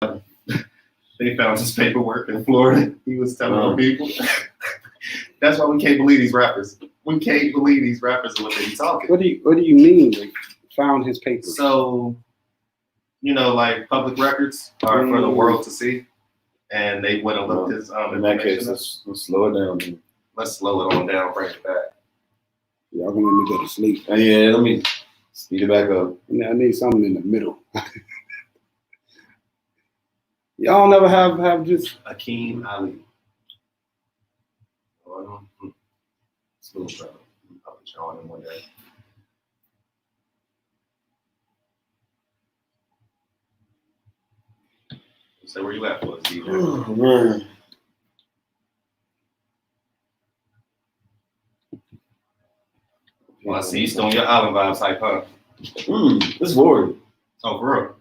They found his paperwork in Florida. He was telling people. That's why we can't believe these rappers. We can't believe these rappers and what they be talking. What do you mean? They found his papers? So, like public records are for the world to see, and they went and looked his in that case, let's slow it down. Man. Let's slow it on down, bring it back. Y'all gonna let me go to sleep? Yeah, let me speed it back up. I need something in the middle. Y'all never have just Akeem Ali. Smooth brother. I'll put you on him one day. So where you at for this evening? Oh, man. Well, I see you still on your island vibes type, huh? It's boring. Oh, for real?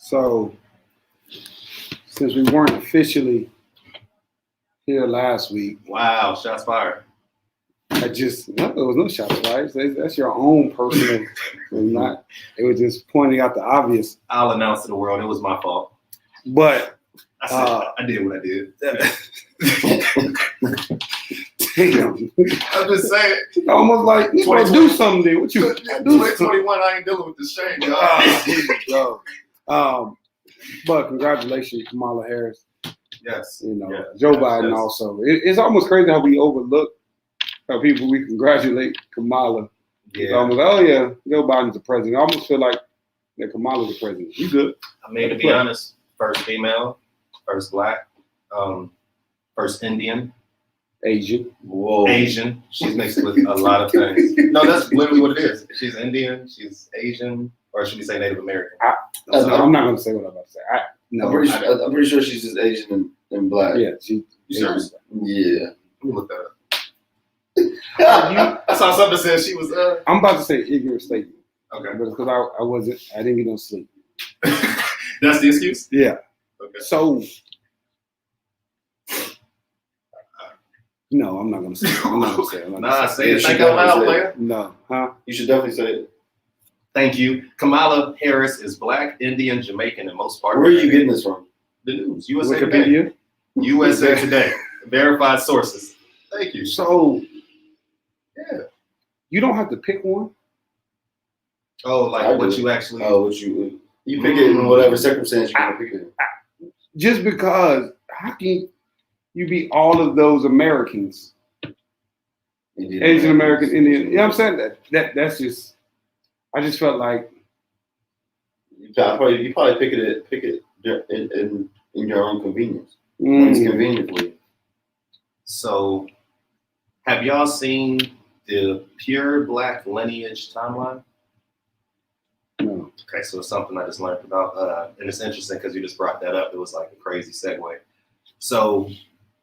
so. Since we weren't officially here last week, Wow, shots fired. there was no shots fired. That's your own personal. It was just pointing out the obvious. I'll announce to the world it was my fault. But I did what I did. damn, I'm just saying. almost like you want to do something. Then what you do? 2021, I ain't dealing with this shame, y'all. But congratulations, Kamala Harris. Yes. Joe Biden also. It's almost crazy how we overlook how people we congratulate Kamala. Yeah. Almost, Joe Biden's the president. I almost feel like Kamala's the president. You good? I mean, to be honest, first female, first black, first Indian. Asian. Whoa. Asian. She's mixed with a lot of things. No, that's literally what it is. She's Indian, she's Asian, or should we say Native American? I'm not going to say what I'm about to say. I'm pretty sure she's just Asian and black. Yeah, she. You sure? Yeah. Let me look that up. I saw something that said she was. I'm about to say ignorant statement. Okay. But because I didn't get no sleep. That's the excuse? Yeah. Okay. So. No, I'm not going to say it. I'm not going to say it. Nah, say it. Think out loud, player. No. Huh? You should definitely say it. Thank you. Kamala Harris is black, Indian, Jamaican, and most part. Where are you getting this from? The news. USA Wikipedia? Today. USA Today. Verified sources. Thank you. So. Yeah. You don't have to pick one. Oh, like what you actually. Oh, you pick it in whatever circumstance you want to pick it in. Just because, how can you be all of those Americans? Asian American, Indian. You know what I'm saying? That's just. I just felt like you probably pick it in your own convenience. When it's convenient for you. So, have y'all seen the Pure Black Lineage timeline? No. Okay, so it's something I just learned about, and it's interesting because you just brought that up. It was like a crazy segue. So,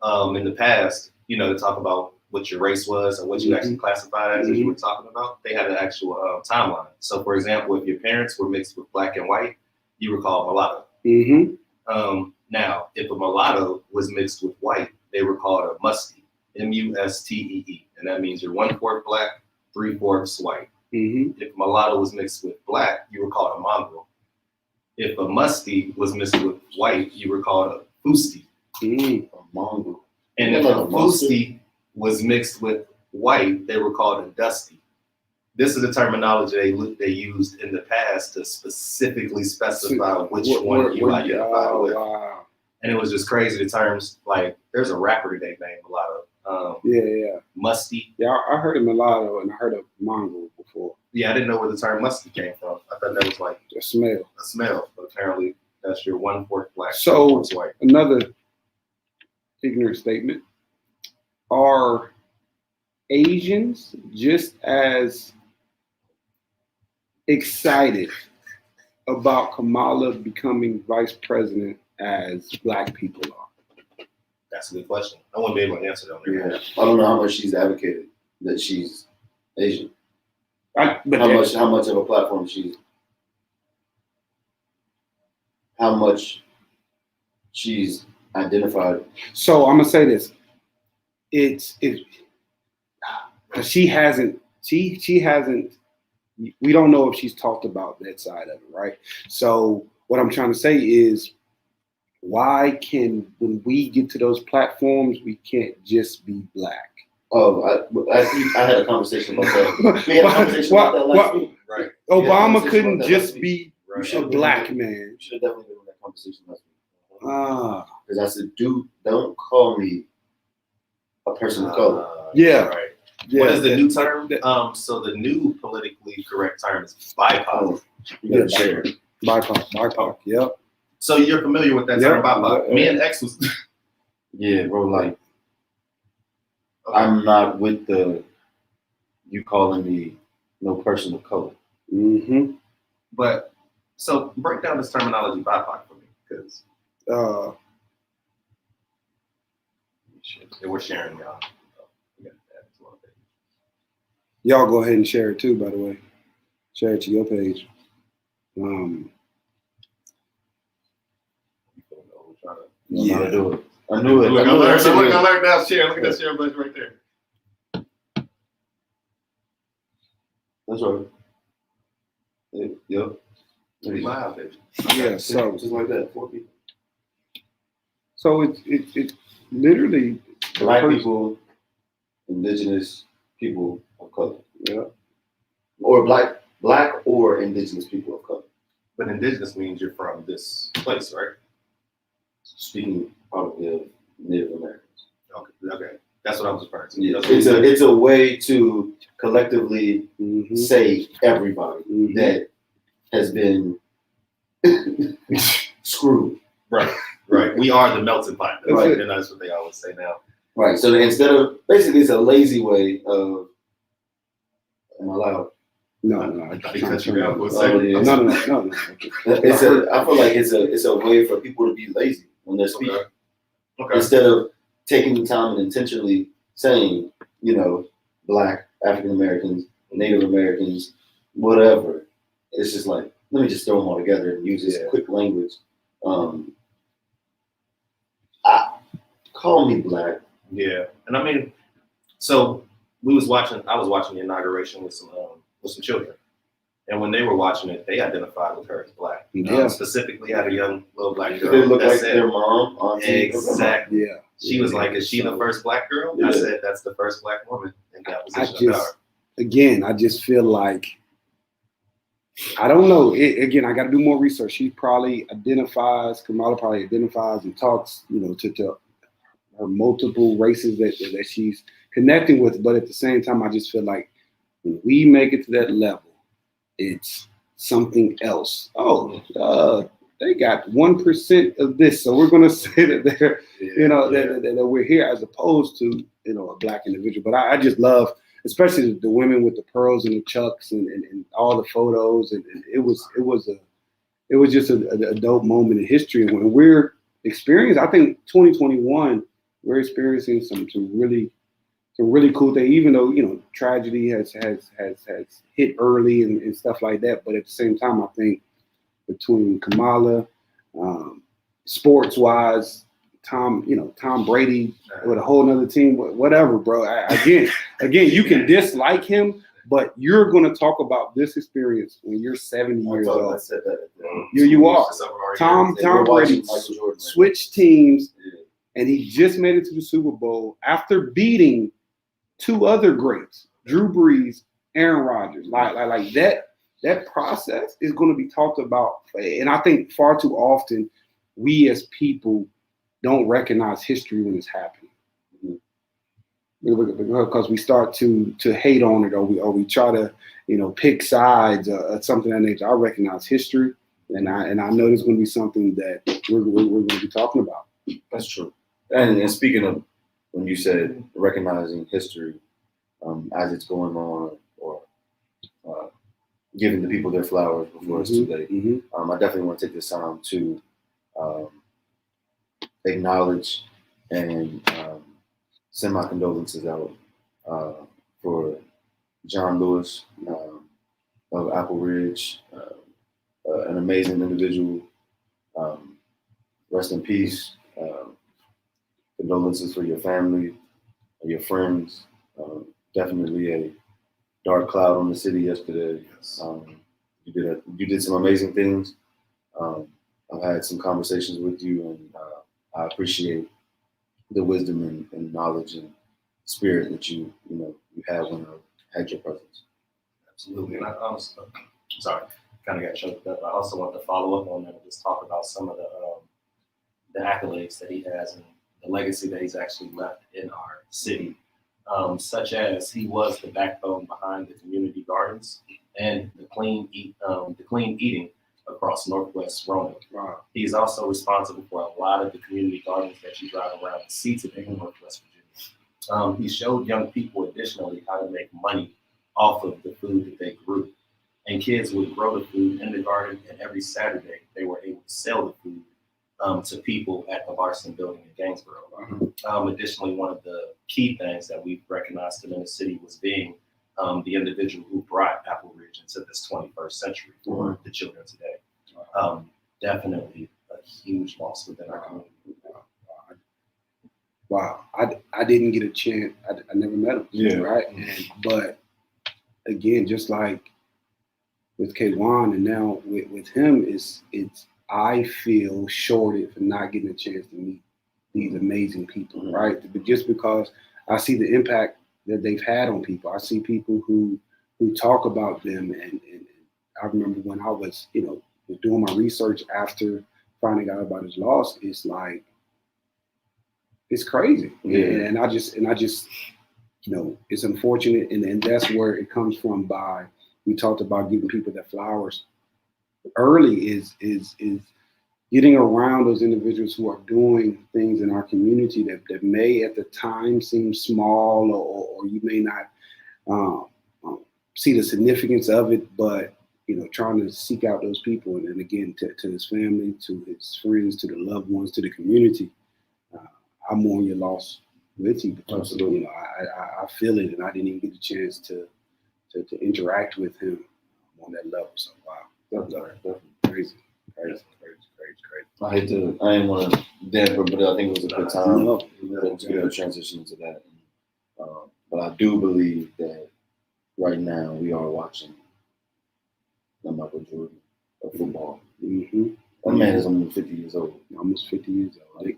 in the past, to talk about what your race was and what you actually classified as you were talking about, they had an actual timeline. So, for example, if your parents were mixed with black and white, you were called mulatto. Now, if a mulatto was mixed with white, they were called a mustie, M-U-S-T-E-E, and that means you're 1/4 black, 3/4 white. If a mulatto was mixed with black, you were called a mongrel. If a mustie was mixed with white, you were called a fusti. A mongrel. And if a fusti was mixed with white, they were called a dusty. This is the terminology they used in the past to specifically specify which one you identify with. Wow. And it was just crazy, the terms, like, there's a rapper today named Mulatto. Musty. Yeah, I heard of mulatto and I heard of mongrel before. Yeah, I didn't know where the term musty came from. I thought that was like a smell. But apparently that's your 1/4 black, so 3/4 white. Another ignorant statement. Are Asians just as excited about Kamala becoming vice president as black people are? That's a good question. I wouldn't be able to answer that. Yeah. I don't know how much she's advocated that she's Asian. How much of a platform how much she's identified. So I'm gonna say this. She hasn't we don't know if she's talked about that side of it, right? So what I'm trying to say is, why when we get to those platforms, we can't just be black? Oh, I had a conversation about that. We had a conversation about that last week. Right. Obama couldn't just be a Right. black man. You should have definitely been in that conversation last week. Ah, Because I said, dude, don't call me a person of color. yeah. Right. Yeah. What is the new term? So the new politically correct term is BIPOC. You gotta share it. BIPOC. Yep. So you're familiar with that term, Yeah. BIPOC? Me and X was. Yeah, bro, like, I'm not with you calling me no person of color. Mm-hmm. But so break down this terminology BIPOC for me, because we're sharing, y'all. Y'all go ahead and share it too, by the way. Share it to your page. Yeah, I do it. I knew it. Look, I learned now. Share. Look at that share button right there. That's right. Yep. Live, baby. Yeah. So just like that, 4 people. So it's literally Black people, indigenous people of color. Yeah. Or black or indigenous people of color. But indigenous means you're from this place, right? Speaking probably of Native Americans. Okay. That's what I was referring to. Yeah. It's a way to collectively say everybody that has been screwed. Right. We are the melting pot. Right. And that's what they always say now. Right. So instead of basically, it's a lazy way of. Am I loud? No. I cut you out for a Oh, second. yeah. No. I feel like it's a way for people to be lazy when they're speaking. Okay. Instead of taking the time and intentionally saying, Black, African Americans, Native Americans, whatever. It's just like, let me just throw them all together and use this quick language. Call me Black. Yeah. And I mean, so I was watching the inauguration with some children. And when they were watching it, they identified with her as Black. Yeah. Specifically had a young little Black girl. They look like said, their mom, auntie. Exactly. Yeah. She was like, is she the first Black girl? Yeah. I said, that's the first Black woman in that position of power. I just feel like, I don't know. I got to do more research. Kamala probably identifies and talks, to her multiple races that she's connecting with. But at the same time, I just feel like when we make it to that level, it's something else. They got 1% of this, so we're going to say that they're, that we're here, as opposed to, a Black individual. But I just love, especially the women with the pearls and the chucks and all the photos, and it was just a dope moment in history. And when we're experiencing, I think 2021, we're experiencing some really cool things. Even though tragedy has hit early and stuff like that, but at the same time, I think between Kamala, sports wise, Tom Brady with a whole nother team, whatever, bro. Again, you can dislike him, but you're going to talk about this experience when you're 70 years old. I said that. You are. Tom Brady switched teams, and he just made it to the Super Bowl after beating 2 other greats, Drew Brees, Aaron Rodgers. Like that process is going to be talked about, and I think far too often we as people don't recognize history when it's happening, because we start to hate on it, or we try to pick sides or something of that nature. I recognize history, and I know there's going to be something that we're going to be talking about. That's true. And speaking of when you said recognizing history as it's going on, or giving the people their flowers before it's too late, I definitely want to take this time to acknowledge and send my condolences out for John Lewis of Apple Ridge, an amazing individual. Rest in peace. Condolences for your family, your friends. Definitely a dark cloud on the city yesterday. Yes. You did some amazing things. I've had some conversations with you, and I appreciate the wisdom and knowledge and spirit that you had when I had your presence. Absolutely. And I honestly, sorry, kind of got choked up. I also want to follow up on that and just talk about some of the accolades that he has and the legacy that he's actually left in our city, such as he was the backbone behind the community gardens and the clean eating across Northwest Roanoke. Wow. He's also responsible for a lot of the community gardens that you drive around and see today in Northwest Virginia. He showed young people additionally how to make money off of the food that they grew. And kids would grow the food in the garden, and every Saturday they were able to sell the food to people at the Larson Building in Gainesboro. Additionally, one of the key things that we've recognized him in the city was being the individual who brought Apple Ridge into this 21st century for the children today. Definitely a huge loss within our community. Wow, I didn't get a chance. I never met him. Yeah. Right. But again, just like with K1 and now with him, it's I feel shorted for not getting a chance to meet these amazing people, right? But just because I see the impact that they've had on people, I see people who talk about them, and I remember when I was doing my research after finding out about his loss, it's like it's crazy, and I just it's unfortunate, and that's where it comes from. By we talked about giving people their flowers early is getting around those individuals who are doing things in our community that may at the time seem small, or you may not see the significance of it, but trying to seek out those people, and again to his family, to his friends, to the loved ones, to the community. I mourn your loss with you because I feel it, and I didn't even get the chance to interact with him on that level. So wow, that's crazy. I didn't want to dampen, but I think it was a good time to transition into that. But I do believe that right now we are watching the Michael Jordan of football. Mm-hmm. That man is almost 50 years old. Almost 50 years old.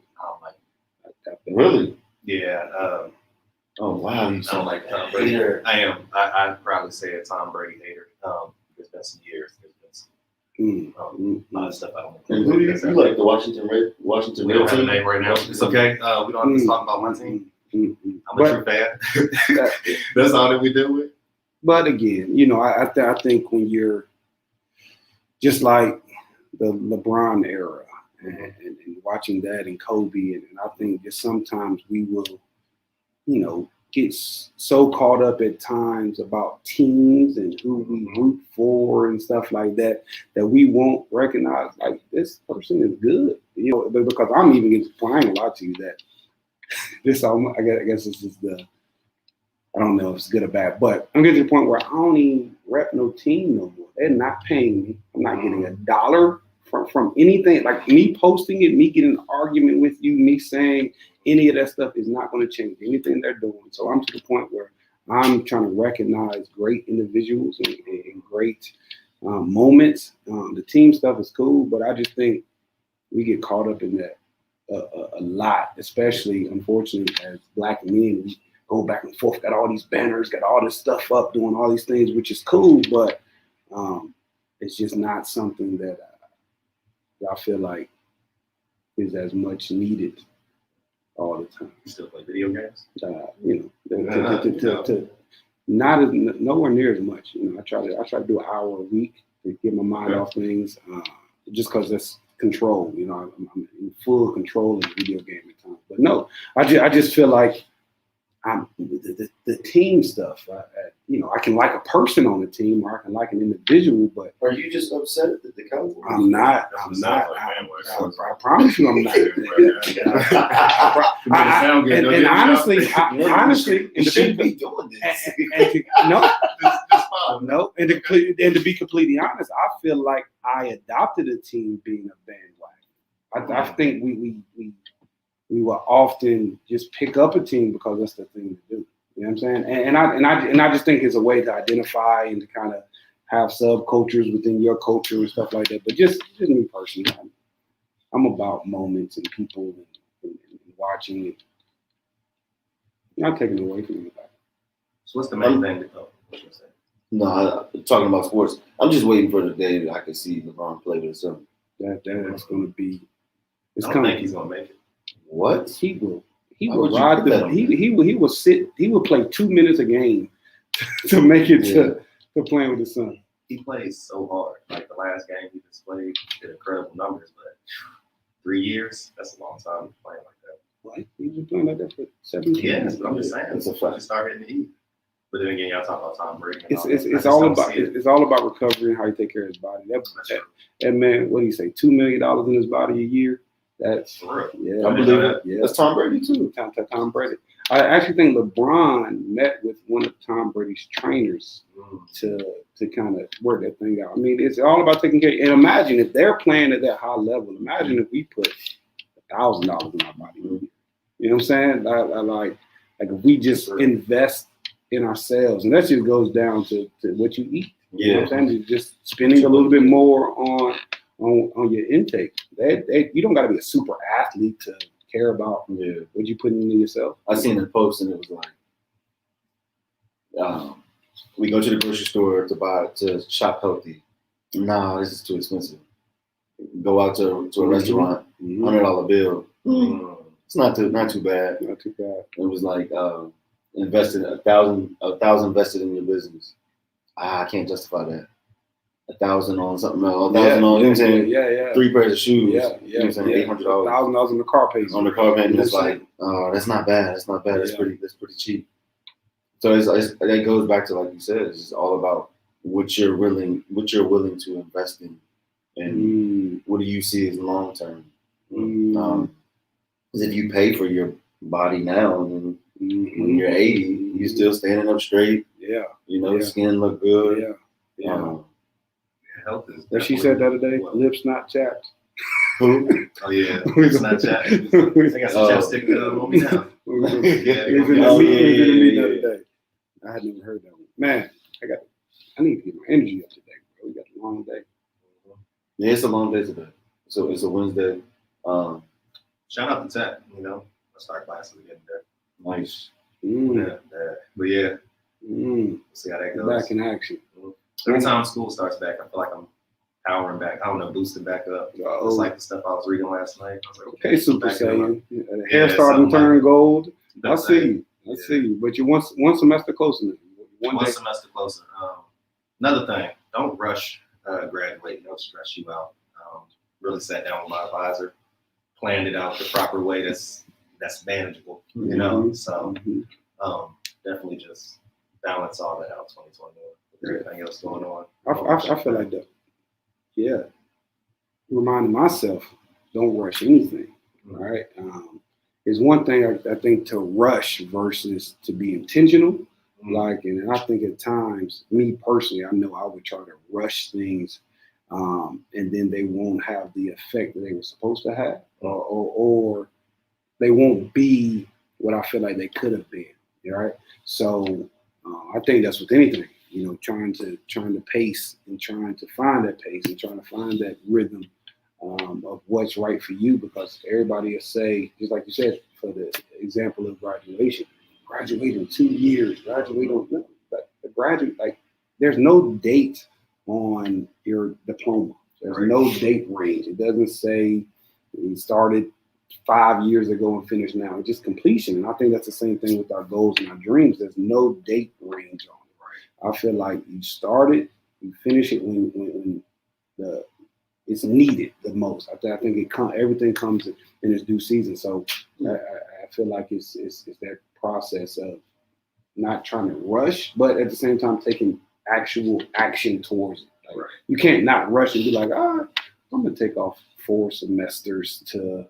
Really? Yeah. Oh wow! You sound like Tom Brady. I am. I'd probably say a Tom Brady hater. There's been some years. There's been some a lot of stuff I don't know. And who do you like? The Washington Red We don't have a name right now. It's okay. We don't have to talk about my team. I'm a true fan. That's all that we deal with. But again, I think when you're just like the LeBron era and watching that and Kobe, and I think just sometimes we will, get so caught up at times about teams and who we root for and stuff like that we won't recognize like this person is good, because I'm even getting to the point, I ain't gonna lie to you that this, I guess this is I don't know if it's good or bad, but I'm getting to the point where I don't even rep no team no more. They're not paying me. I'm not getting $1 from anything. Like me posting it, me getting an argument with you, me saying any of that stuff is not going to change anything they're doing. So I'm to the point where I'm trying to recognize great individuals and great moments. The team stuff is cool, but I just think we get caught up in that a lot, especially, unfortunately, as Black men. We go back and forth, got all these banners, got all this stuff up, doing all these things, which is cool, but it's just not something that I feel like is as much needed all the time. You still play video games? Not as nowhere near as much. I try to do an hour a week to get my mind off things, just because that's control. I'm in full control of the video game at times. But no, I just feel like the team stuff. I can like a person on the team, or I can like an individual, but are you just upset that the Cowboys? I'm not. I promise you, I'm not. And honestly, you shouldn't be doing this. No. And to be completely honest, I feel like I adopted a team being a bandwagon. I think we will often just pick up a team because that's the thing to do. You know what I'm saying? And I just think it's a way to identify and to kind of have subcultures within your culture and stuff like that. But just me personally, I'm about moments and people and watching it. Not taking it away from anybody. So what's the main thing that what you say? No, talking about sports, I'm just waiting for the day that I can see LeBron play with his son. That's going to be. It's I don't coming. think he's gonna make it. What? He will. He Why will would you ride put the. that on He will sit. He will play 2 minutes a game to make it to playing with his son. He plays so hard. Like the last game he just played, did incredible numbers, but 3 years, that's a long time playing like that. What? He's been playing like that for 17 Yeah, years. that's what I'm just saying. It's a He fact. start hitting the heat. But then again, y'all talk about Tom Brady. And It's all that. I it's just all don't about see it. it's all about recovery and how you take care of his body. That man, what do you say? $2 million in his body a year. That's For real. yeah. I believe it. Yeah. That's Tom Brady too. Tom Brady. I actually think LeBron met with one of Tom Brady's trainers to kind of work that thing out. I mean, it's all about taking care. And imagine if they're playing at that high level. Imagine if we put $1,000 in our body. You know what I'm saying? Like if we just invest in ourselves, and that just goes down to what you eat. You know what I'm saying? Just spending a little bit more on your intake. You don't got to be a super athlete to care about what you put into yourself. I seen a post and it was like, we go to the grocery store to shop healthy. Nah, this is too expensive. Go out to a restaurant, $100 bill. It's not too bad. Not too bad. It was like invested $1,000 invested in your business. I can't justify that. 1,000 on something else. 1,000 on, you know what I'm saying? Yeah. 3 pairs of shoes. Yeah. You know what I'm saying? $800. $1,000 on the car payment. On the car payment, it's like, oh, that's not bad. That's not bad. That's pretty cheap. So that goes back to, like you said, it's just all about what you're willing to invest in, and what do you see as long term. Because if you pay for your body now, and when you're 80, you're still standing up straight. Yeah. You know, skin look good. Yeah. Health is. What she said the other day, lips not chapped. Who? Oh yeah, it's not chat. I got some chapstick on me now. I had never heard that one. Man, I need to get my energy up today, bro. We got a long day. Yeah, it's a long day today. So it's a Wednesday. Shout out to Tech, I start classes again there. Nice. But yeah, we'll see how that goes. Back in action. Every time school starts back, I feel like I'm powering back. I don't know, boosting back up. It's like the stuff I was reading last night. I was like, okay, Super Saiyan. Hair Yeah, starting to something turn like gold. I That's see it. you. I see you. But you're one semester closer now. One day. semester closer. Another thing, don't rush graduating. Don't stress you out. Really sat down with my advisor, planned it out the proper way that's manageable, So definitely just balance all that out 2021 with everything else going on. I feel like that. Yeah. Reminding myself, don't rush anything. All right. It's one thing I think to rush versus to be intentional. Like, and I think at times, me personally, I know I would try to rush things, and then they won't have the effect that they were supposed to have, or they won't be what I feel like they could have been. Right. So I think that's with anything, trying to pace and trying to find that pace and trying to find that rhythm of what's right for you, because everybody will say, just like you said, for the example of graduate in 2 years, there's no date on your diploma. There's no date range. It doesn't say we started 5 years ago and finished now. It's just completion. And I think that's the same thing with our goals and our dreams. There's no date range on it. I feel like you start it, you finish it when it's needed the most. I think everything comes in its due season. So I feel like it's that process of not trying to rush, but at the same time taking actual action towards it. Like, you can't not rush and be like, I'm gonna take off 4 semesters to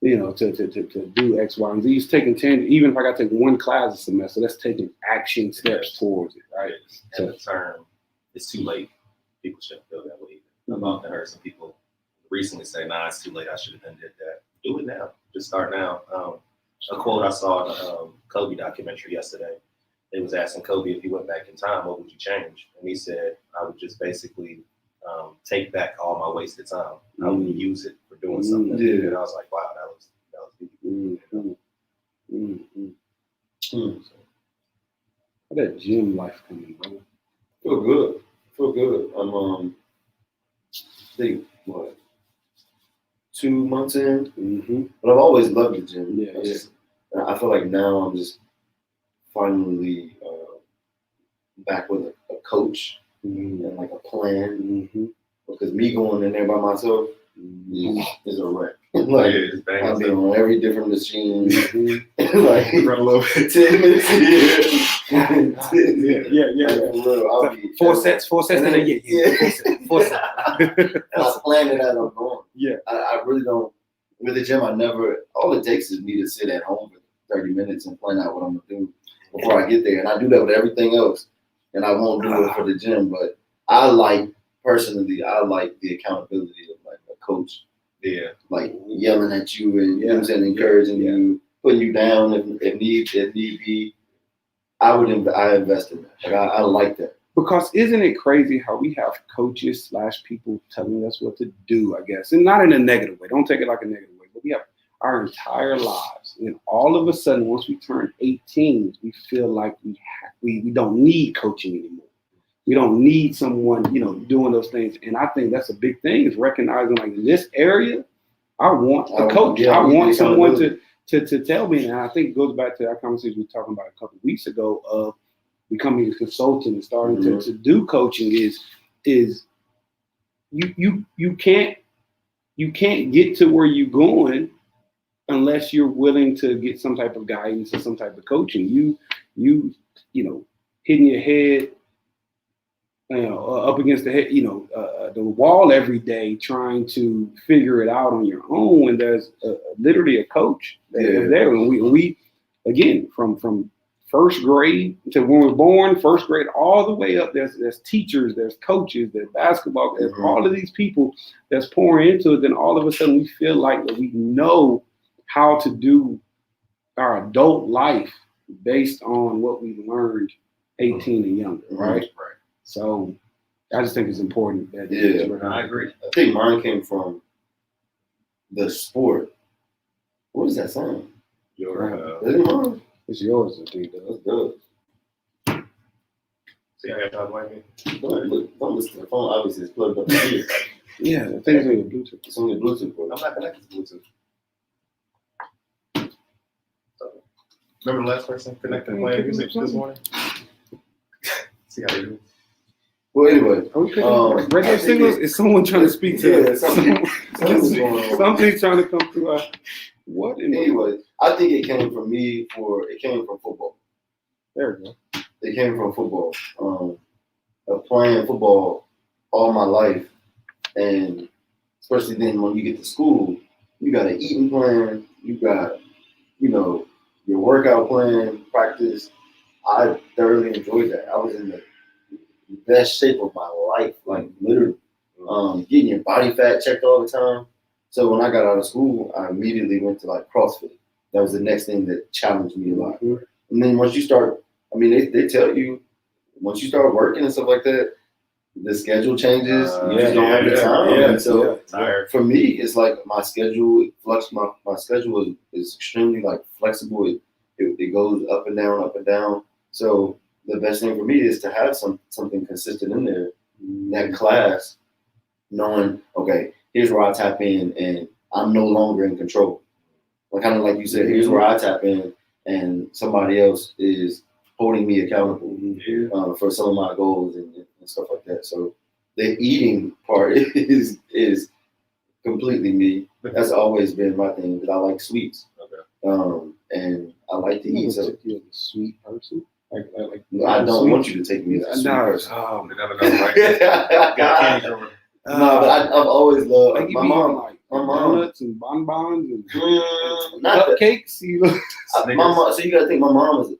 do X, Y, and Z. It's taking 10, even if I got to take 1 class a semester, that's taking action steps towards it, right? And the term, it's too late. People shouldn't feel that way. I've often heard some people recently say, nah, it's too late. I should have done that. Do it now. Just start now. A quote I saw in the Kobe documentary yesterday. they was asking Kobe if he went back in time, what would you change? And he said, I would just basically take back all my wasted time. I would use it for doing something. Yeah. And I was like, wow, that was deep. How that gym life coming, bro? Feel good. I'm I think what 2 months in, but I've always loved the gym. Yeah. I feel like now I'm just finally back with a coach and like a plan. Because me going in there by myself is a wreck. Like I'll be on every different machine, like Run a little bit. 10 minutes here. Yeah. Four sets in a year. Four sets. And I plan it as I'm going. Yeah. I really don't. With the gym, all it takes is me to sit at home for 30 minutes and plan out what I'm going to do before I get there. And I do that with everything else. And I won't do it for the gym. But personally, I like the accountability of like a coach. Yeah. Like yelling at you and you know what I'm saying, encouraging you, putting you down if need be. I invest in that. Like I like that. Because isn't it crazy how we have coaches / people telling us what to do, I guess, and not in a negative way. Don't take it like a negative way, but we have our entire lives, and all of a sudden, once we turn 18, we feel like we don't need coaching anymore. We don't need someone, doing those things. And I think that's a big thing, is recognizing, like, in this area, I want a coach. I want someone to tell me. And I think it goes back to our conversation we were talking about a couple of weeks ago of becoming a consultant and starting to do coaching is you can't get to where you're going unless you're willing to get some type of guidance or some type of coaching. You hitting your head up against the wall every day trying to figure it out on your own when there's literally a coach that's there. And we again, from first grade to when we're born, first grade, all the way up, there's teachers, there's coaches, there's basketball, there's all of these people that's pouring into it. Then all of a sudden we feel like that we know how to do our adult life based on what we learned 18 and younger, right? So I just think it's important that I agree. I think mine came from the sport. What is that song? Is it mine? It's yours, I think. That's good. See how y'all talk like me? Don't listen to the phone. Obviously, it's plugged up to here. Yeah, I think it's on your Bluetooth. It's on your Bluetooth. I'm not connected to Bluetooth. Remember the last person connected and playing music this morning? See how they do. Well, anyway. Radio signals? Is someone trying to speak to us? Something's going on. Something's trying to come through us. What? Anyway, I think it came from football. There we go. It came from football. Of playing football all my life, and especially then when you get to school, you got an eating plan, you got, your workout plan, practice. I thoroughly enjoyed that. I was in the best shape of my life, like literally. Getting your body fat checked all the time. So when I got out of school, I immediately went to like CrossFit. That was the next thing that challenged me a lot. And then once you start, they tell you, once you start working and stuff like that, the schedule changes. You just don't have the time. So for me, it's like my schedule, my schedule is extremely like flexible. It goes up and down, up and down. So the best thing for me is to have something consistent in there. That class, knowing, okay, here's where I tap in and I'm no longer in control. Like kind of like you said, here's where I tap in and somebody else is holding me accountable for some of my goals and stuff like that. So the eating part is completely me. That's always been my thing, because I like sweets. And I like to eat. So you're a sweet person. Like I don't want you to take me as a sweet person. No, but I've always loved like my mom. My mom, donuts and bonbons and cupcakes. My mom. So you gotta think, my mom is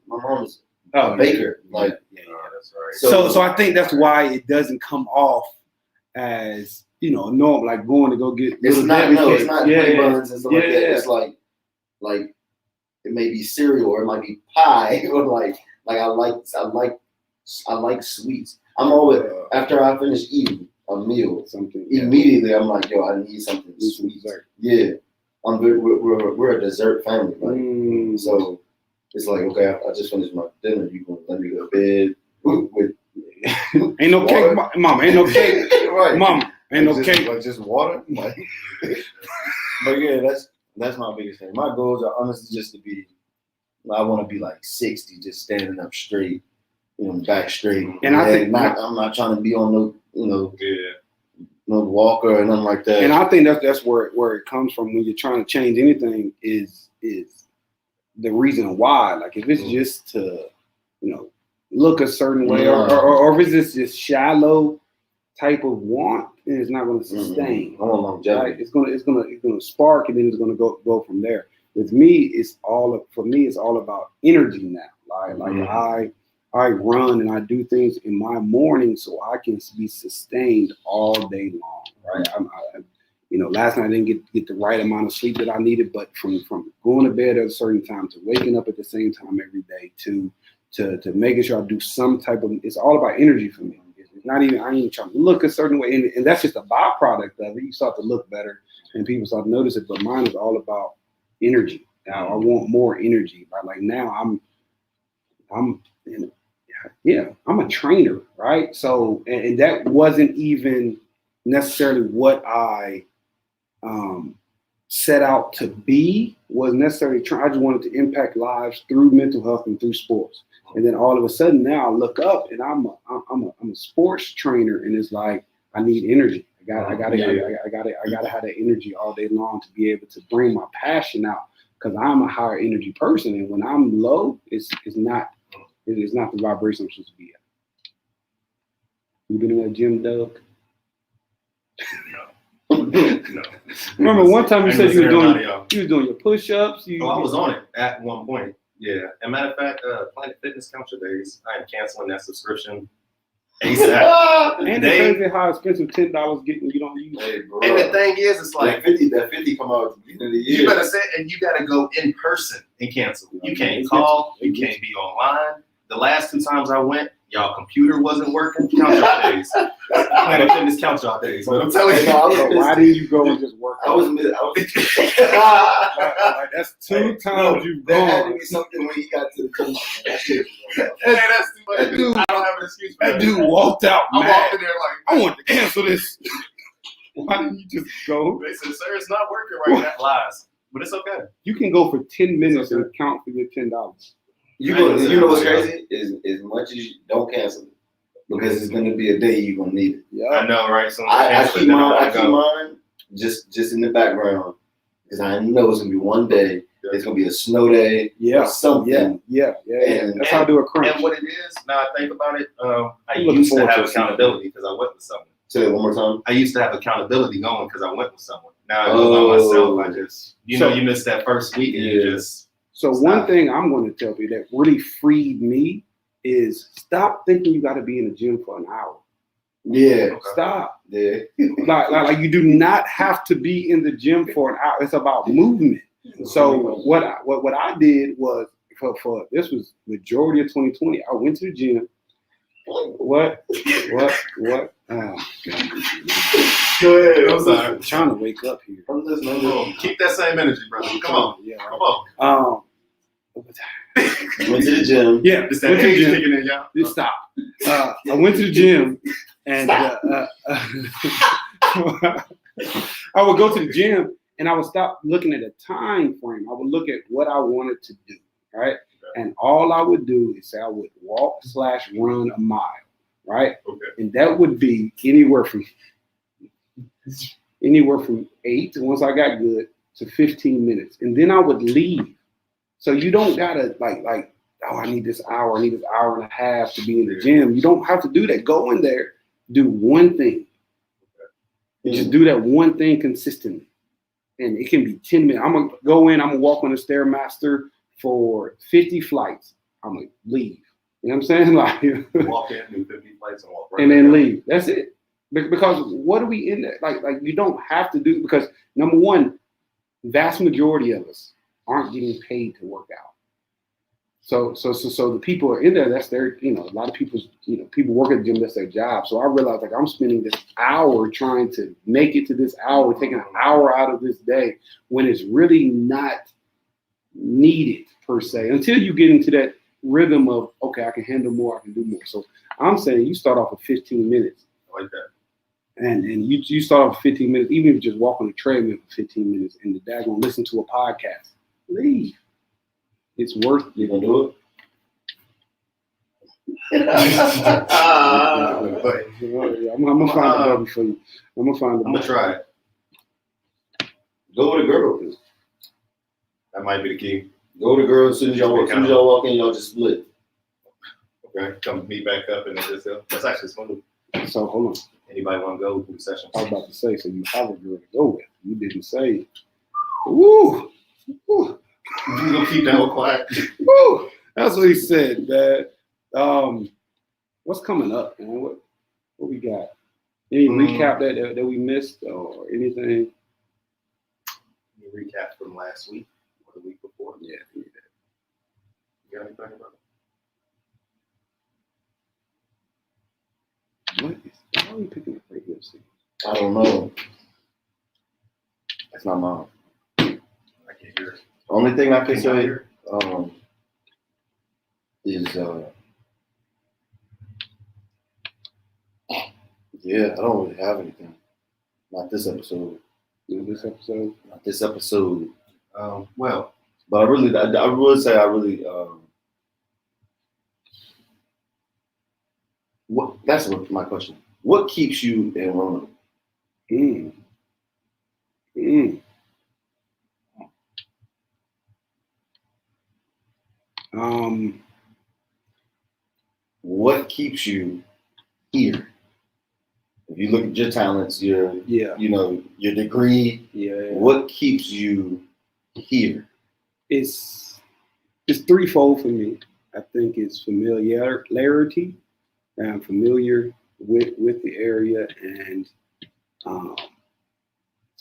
a baker. Like, that's right. So I think that's why it doesn't come off as normal, like going to go get. It's not honey buns and stuff like that. It's like it may be cereal or it might be pie or like Like I like sweets. I'm always after I finish eating a meal, something immediately I'm like, yo, I need something sweet. Dessert. Yeah, we're a dessert family, right? So it's like, okay, I just finished my dinner. You gonna let me go to bed with ain't no cake, mama. Ain't no cake, right? Mama, ain't no cake. Like just water. Like, but yeah, that's my biggest thing. My goals are honestly just to be. I want to be like 60, just standing up straight, back straight. And I think I'm not trying to be on no walker or nothing like that. And I think that's where it comes from when you're trying to change anything is the reason why. Like if it's just to, look a certain way or if it's just shallow type of want, then it's not going to sustain. I want longevity. Right? It's gonna spark and then it's gonna go from there. With me, it's all about energy now. Like I run and I do things in my morning so I can be sustained all day long. Right. Last night I didn't get the right amount of sleep that I needed, but from going to bed at a certain time to waking up at the same time every day to making sure I do some type of, it's all about energy for me. It's not even, I ain't even trying to look a certain way. And that's just a byproduct of it. You start to look better and people start to notice it. But mine is all about energy. Now I want more energy. Like now I'm a trainer, right? So, and that wasn't even necessarily what I set out to be, was necessarily trying. I just wanted to impact lives through mental health and through sports. And then all of a sudden now I look up and I'm a sports trainer, and it's like I need energy. I gotta have that energy all day long to be able to bring my passion out, because I'm a higher energy person, and when I'm low, it's not the vibration I'm supposed to be at. You been in that gym, Doug? No. Remember one time you said you was doing your push-ups. I was on it at one point. Yeah. As a matter of fact, Planet Fitness Counter Days, I am canceling that subscription ASAP. And the crazy how expensive $10 getting you don't use it. And the thing is, it's like that 50 come out at the beginning of the year. You better say, and you gotta go in person and cancel. You can't call, you can't be online. The last 2 times I went, y'all computer wasn't working. Count y'all days. Planet Fitness count y'all days. But I'm telling you, why didn't you go and just work out? Like, that's 2 times you've gone. There had to be something when you got to the gym. that's too much. I don't have an excuse for that. Dude walked out I mad. walked in there like, I want to cancel this. Why didn't you just go? They said, sir, it's not working right now. Lies. But it's okay. You can go for 10 minutes and count for your $10. You know what's crazy? Is as much as you don't cancel it, because it's gonna be a day you're gonna need it. Yeah, I know, right? So I keep mine just in the background, because I know it's gonna be one day. Yeah. It's gonna be a snow day. Yeah, or something. Yeah. And that's how I do a crunch. And what it is, now I think about it, I used to have accountability because I went with someone. Say it one more time. I used to have accountability going because I went with someone. Now I go by myself. I just, you missed that first week and you just. So one thing I'm going to tell you that really freed me is stop thinking you got to be in the gym for an hour. Yeah. Stop. Yeah. like you do not have to be in the gym for an hour. It's about movement. So what I did was for this was majority of 2020. I went to the gym. What? Oh, God. Go ahead. I'm sorry. I'm trying to wake up here. I'm listening. Keep that same energy, brother. Come on. Yeah. Come on. Went to the gym. Yeah. It's that age kicking in, y'all. Just stop. I went to the gym and I would go to the gym and I would stop looking at a time frame. I would look at what I wanted to do, right? Okay. And all I would do is say I would walk/run a mile, right? Okay. And that would be anywhere from 8 once I got good to 15 minutes. And then I would leave. So you don't gotta like, oh, I need this hour and a half to be in the gym. You don't have to do that. Go in there, do one thing. And just do that one thing consistently. And it can be 10 minutes. I'm gonna go in, I'm gonna walk on the Stairmaster for 50 flights. I'm gonna leave. You know what I'm saying? Like walk in, do 50 flights and walk right and then leave. That's it. Because what are we in there? Like you don't have to do, because number one, vast majority of us aren't getting paid to work out. So the people are in there. That's their, a lot of people, people work at the gym. That's their job. So I realized like I'm spending this hour trying to make it to this hour, taking an hour out of this day when it's really not needed per se. Until you get into that rhythm of okay, I can handle more, I can do more. So I'm saying you start off with 15 minutes. I like that. And you start off with 15 minutes, even if you just walk on the treadmill for 15 minutes, and the dad gonna listen to a podcast. Leave. It's worth it. You gonna do it? I'm gonna find a bubble for you. I'm gonna try it. Go with a girl. That might be the key. Go with a girl. As soon as y'all walk in, y'all just split. Okay, come meet back up and then just that's actually smooth. So hold on. Anybody want to go through the session? I was about to say, so you have a girl to go with. You didn't say. Woo. Woo. You gonna keep that one quiet? Woo. That's what he said, man. What's coming up, man? What we got? Any recap that we missed or anything? Any recap from last week or the week before? Yeah. You got anything about it? Why are we picking up radio signals? I don't know. That's not mine. I can't hear it. Only thing I can say is yeah, I don't really have anything. Not this episode. Not this episode. Not this episode. Well, but I would say what? That's my question. What keeps you in Roanoke? What keeps you here? If you look at your talents, your degree, what keeps you here? It's threefold for me. I think it's familiarity. I'm familiar with the area, and so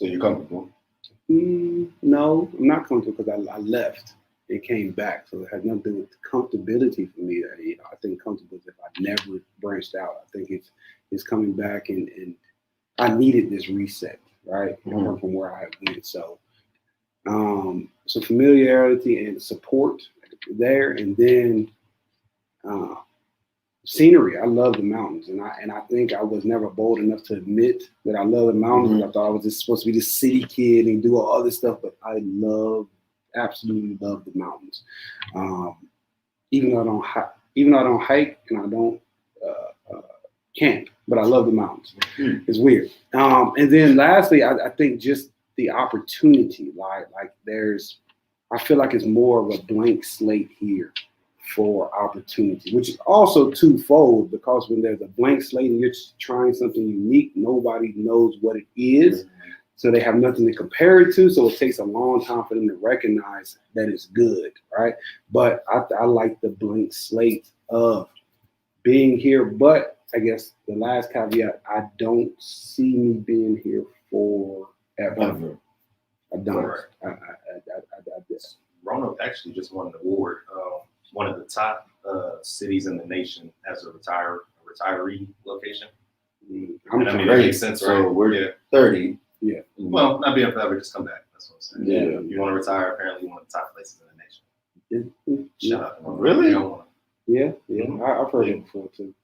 you're comfortable. No, I'm not comfortable because I left and came back, so it has nothing to do with comfortability for me. I think comfortable is if I never branched out. I think it's coming back, and I needed this reset, right? From where I went. So familiarity and support there, and then scenery. I love the mountains, and I think I was never bold enough to admit that I love the mountains. I thought I was just supposed to be this city kid and do all this stuff, but I absolutely love the mountains. Even though I don't hike and I don't camp, but I love the mountains. It's weird. And then lastly, I think just the opportunity, like I feel like it's more of a blank slate here for opportunity, which is also twofold, because when there's a blank slate and you're trying something unique, nobody knows what it is. So they have nothing to compare it to. So it takes a long time for them to recognize that it's good, right? But I like the blank slate of being here. But I guess the last caveat, I don't see me being here forever. I don't. Right. I Roanoke actually just won an award, one of the top cities in the nation as a retiree location. It makes sense, right? So we're 30. Yeah. Well, not being forever, just come back. That's what I'm saying. Yeah. You want to retire, apparently one of the top places in the nation. Shout out to Roanoke. Really? Yeah. I've heard it before too.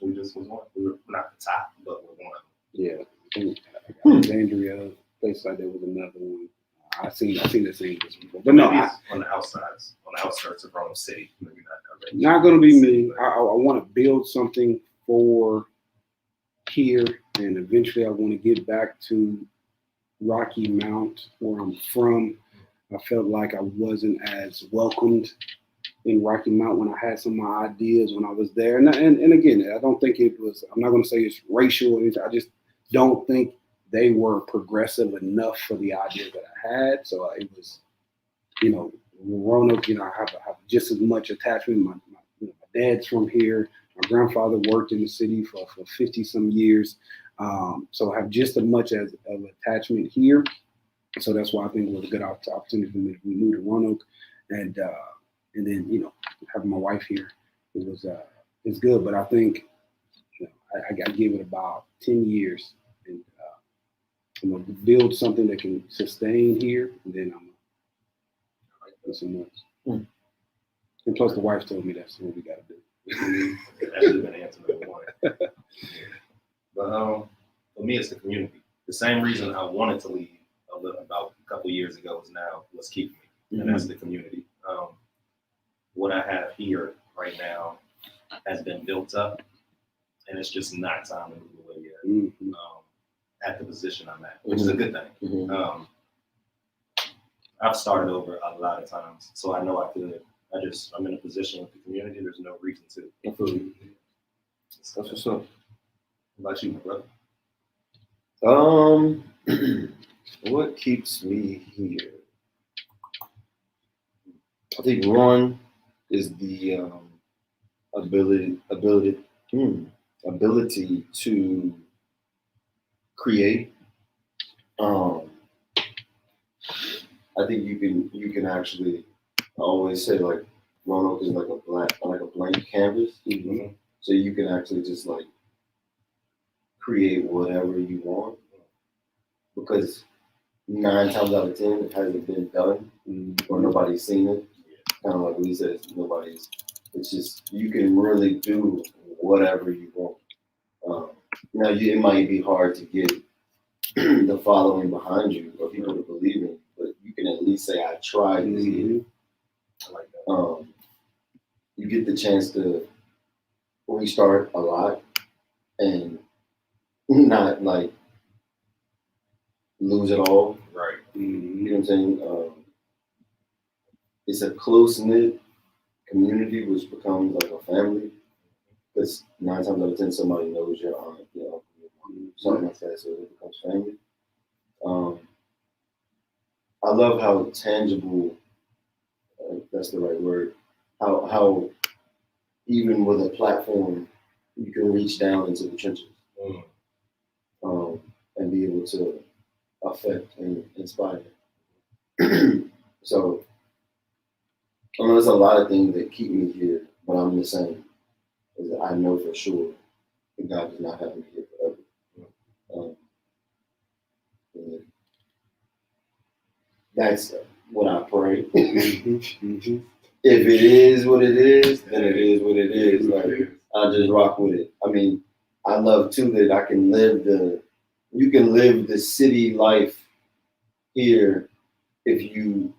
We just was one. We were not the top, but we're one of them. Yeah. I think Alexandria, place like that was another one. I seen the same before. But no, on the outskirts of Roanoke City. Maybe not going to be me. I want to build something for here, and eventually I want to get back to Rocky Mount, where I'm from. I felt like I wasn't as welcomed in Rocky Mount when I had some of my ideas when I was there. And again, I don't think it was, I'm not going to say it's racial or anything. I just don't think they were progressive enough for the ideas that I had. So it was, Roanoke, I have just as much attachment. My dad's from here. My grandfather worked in the city for 50 some years. So I have just as much of attachment here. So that's why I think it was a good opportunity for me to move to Roanoke. And and then having my wife here, it's good. But I think I got to give it about 10 years and build something that can sustain here, and then I'm gonna do some else. And plus, the wife told me that's what we got to do. That should have been answer number one. But for me, it's the community. The same reason I wanted to leave about a couple years ago is now what's keeping me, and that's the community. What I have here right now has been built up, and it's just not time to move away yet. At the position I'm at, which is a good thing. I've started over a lot of times, so I know I could. I'm in a position with the community. There's no reason to. That's what's up. What about you, my brother? What keeps me here? I think one is the ability to create. I think you can actually always say like Roanoke is like a blank canvas. So you can actually just like create whatever you want, because 9 times out of 10 it hasn't been done or nobody's seen it. Kind of like Lee says, it's just, you can really do whatever you want. Now it might be hard to get the following behind you or people to believe in, but you can at least say I tried this year. I like that. You get the chance to restart a lot and not like lose it all. Right. You know what I'm saying? It's a close-knit community which becomes like a family, because 9 times out of 10 somebody knows your aunt, your uncle, your mom, something like that, so it becomes family. I love how tangible, that's the right word, how even with a platform you can reach down into the trenches and be able to affect and inspire. So I know there's a lot of things that keep me here, but I'm just saying is that I know for sure that God does not have me here forever. That's what I pray. If it is what it is, then it is what it is. Like, I just rock with it. I mean, I love too that I can you can live the city life here if you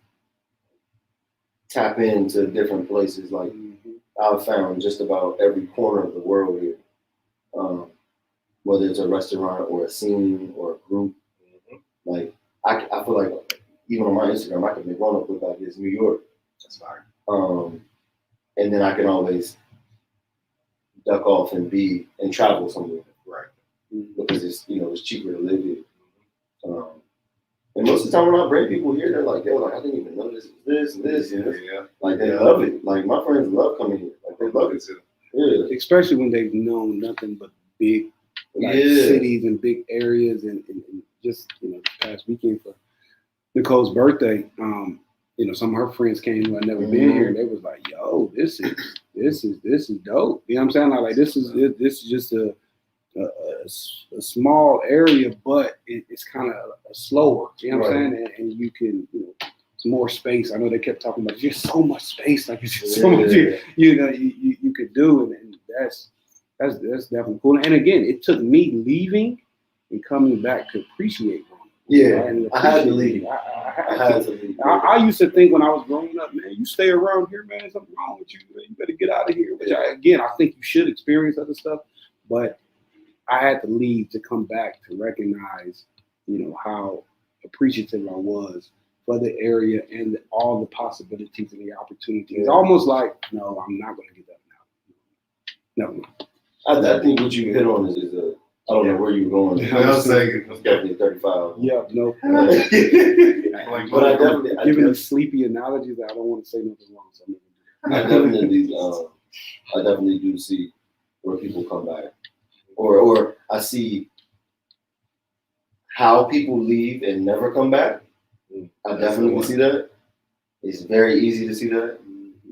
tap into different places. Like I've found just about every corner of the world here, whether it's a restaurant or a scene or a group. Like I feel like even on my Instagram, I can make Roanoke look like it's New York. That's fine. And then I can always duck off and travel somewhere, right? Because it's it's cheaper to live here. And most of the time when I bring people here, they're like, yo, like I didn't even know this and this. Yeah. Like they love it. Like my friends love coming here. Like they love it too. Yeah. Especially when they've known nothing but big cities and big areas, and just this past weekend for Nicole's birthday, some of her friends came who had never been here, and they was like, "Yo, this is dope." You know what I'm saying? Like this is just a small area, but it's kind of slower. You know what I'm saying? And you can, it's more space. I know they kept talking about there's so much space, like it's just so much you could do, and that's definitely cool. And again, it took me leaving and coming back to appreciate. I had to leave. I had to leave. I used to think when I was growing up, man, you stay around here, man, there's something wrong with you. Man. You better get out of here. Which I think you should experience other stuff, but I had to leave to come back to recognize, how appreciative I was for the area and all the possibilities and the opportunities. It's almost like, no, I'm not going to get that now. No. I think what you hit on is I don't know where you're going. I was saying it's definitely 35. Yeah, no. But I definitely giving these sleepy analogies, I don't want to say nothing wrong. So I definitely do see where people come back, or I see how people leave and never come back. I definitely see that. It's very easy to see that.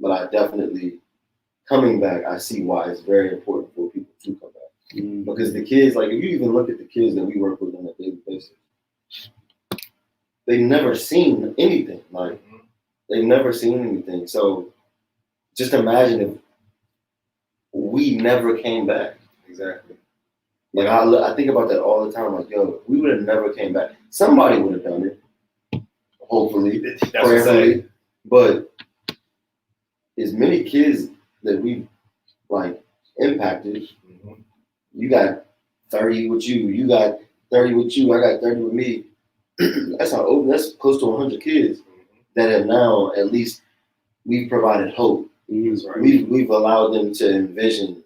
but I definitely coming back. I see why it's very important for people to come back because the kids, like if you even look at the kids that we work with on a daily basis, they've never seen anything. Like they've never seen anything. So just imagine if we never came back. Exactly. Like I think about that all the time. Like, yo, if we would have never came back, somebody would have done it. Hopefully, prayerfully. But as many kids that we like impacted, you got 30 with you, you got 30 with you, I got 30 with me. That's close to 100 kids that have now at least we've provided hope. Right. We've allowed them to envision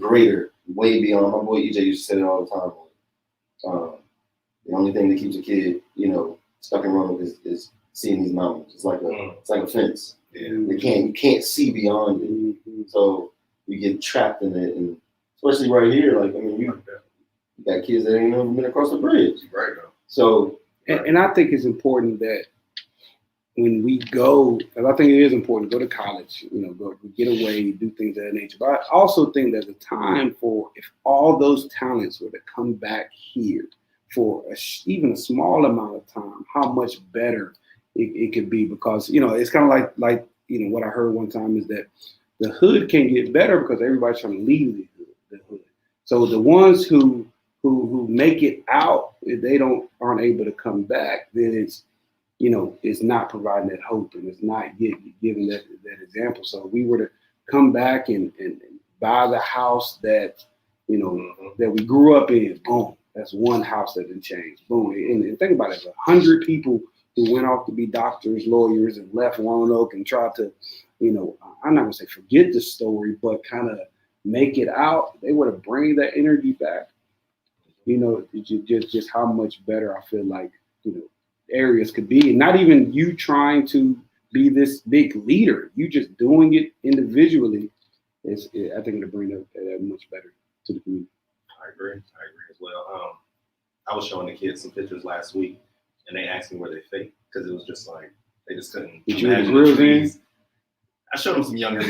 greater, way beyond. My boy EJ used to say it all the time. The only thing that keeps a kid, stuck in Roanoke is seeing these mountains. It's like a fence. Yeah. You can't see beyond it. So you get trapped in it, and especially right here, like you got kids that ain't never been across the bridge. Right now. So and I think it's important that when we go, and I think it is important to go to college, go get away, do things of that nature. But I also think there's a time for if all those talents were to come back here for even a small amount of time, how much better it could be. Because it's kind of like what I heard one time is that the hood can get better because everybody's trying to leave the hood. So the ones who make it out, if they aren't able to come back, then it's not providing that hope and it's not giving that example. So if we were to come back and buy the house that that we grew up in, boom, that's one house that didn't change. Boom. And think about it, 100 people who went off to be doctors, lawyers, and left Roanoke and tried to, I'm not gonna say forget the story, but kind of make it out. They were to bring that energy back. Just how much better I feel like areas could be, and not even you trying to be this big leader. You just doing it individually. I think it'll bring that much better to the community. I agree as well. I was showing the kids some pictures last week, and they asked me where they fake because it was just like they just couldn't imagine the trees. I showed them some younger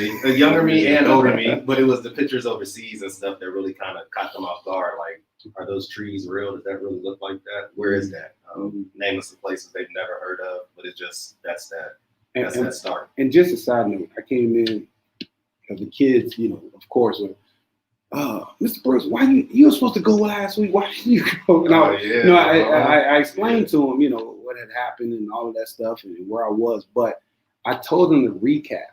me and older me, but it was the pictures overseas and stuff that really kind of caught them off guard. Like, are those trees real? Does that really look like that? Where is that? Naming some places they've never heard of, but it's just that's that start. And just a side note, I came in because the kids, of course, were, Mr. Brooks, why you were supposed to go last week? Why didn't you go? I explained to them, what had happened and all of that stuff and where I was, but I told them to recap.